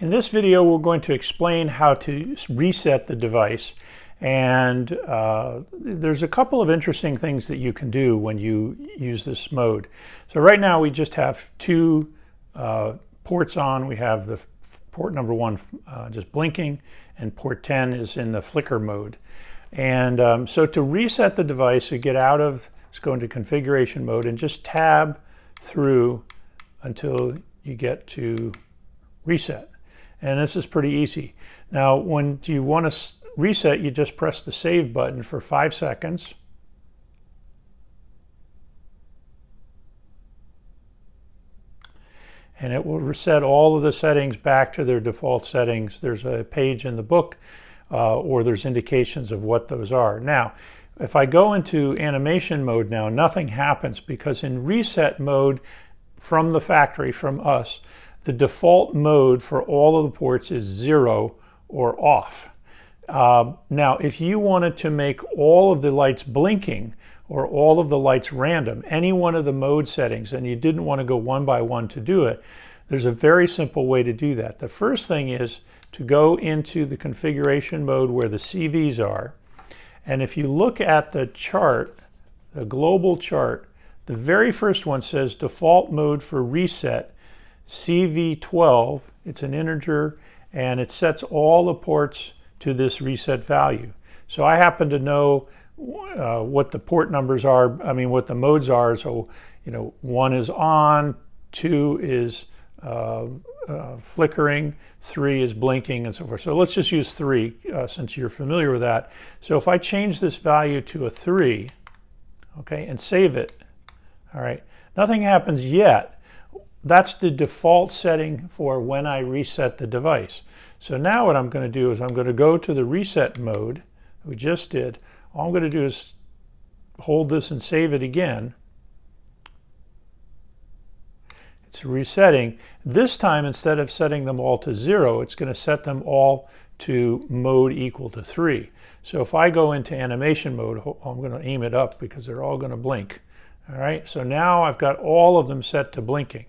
In this video, we're going to explain how to reset the device. And there's a couple of interesting things that you can do when you use this mode. So right now we just have two ports on. We have the port number 1 just blinking, and port 10 is in the flicker mode. And so to reset the device, you get out of, let's go into configuration mode and just tab through until you get to reset. And this is pretty easy. Now, when you want to reset, you just press the save button for 5 seconds. And it will reset all of the settings back to their default settings. There's a page in the book, or there's indications of what those are. Now, if I go into animation mode now, nothing happens, because in reset mode from the factory, from us, the default mode for all of the ports is 0 or off. Now, if you wanted to make all of the lights blinking or all of the lights random, any one of the mode settings, and you didn't want to go one by one to do it, there's a very simple way to do that. The first thing is to go into the configuration mode where the CVs are. And if you look at the chart, the global chart, the very first one says default mode for reset CV12. It's an integer, and it sets all the ports to this reset value. So I happen to know what the port numbers are, what the modes are. So, 1 is on, 2 is flickering, 3 is blinking, and so forth. So let's just use 3 since you're familiar with that. So if I change this value to a 3, okay, and save it, all right, nothing happens yet. That's the default setting for when I reset the device. So now what I'm going to do is I'm going to go to the reset mode we just did. All I'm going to do is hold this and save it again. It's resetting. This time, instead of setting them all to 0, it's going to set them all to mode equal to 3. So if I go into animation mode, I'm going to aim it up because they're all going to blink. All right, so now I've got all of them set to blinking.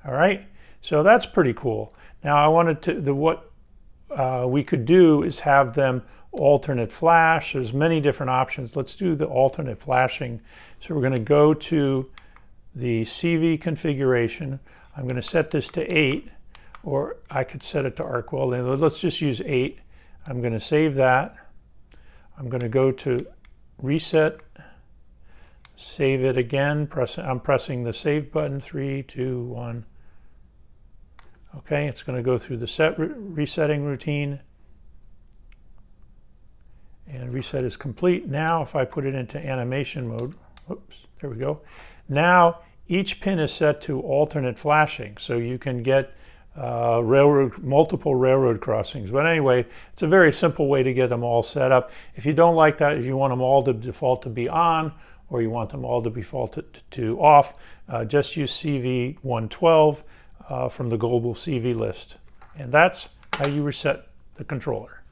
All right, so that's pretty cool. Now I wanted to, what we could do is have them alternate flash. There's many different options. Let's do the alternate flashing. So we're going to go to the CV configuration. I'm going to set this to 8, or I could set it to arc welding. Let's just use 8. I'm going to save that. I'm going to go to reset, save it again. I'm pressing the save button. 3, 2, 1. Okay, it's going to go through the resetting routine. And reset is complete. Now, if I put it into animation mode, whoops, there we go. Now, each pin is set to alternate flashing, so you can get multiple railroad crossings. But anyway, it's a very simple way to get them all set up. If you don't like that, if you want them all to default to be on, or you want them all to be defaulted to off, just use CV112 from the global CV list. And that's how you reset the controller.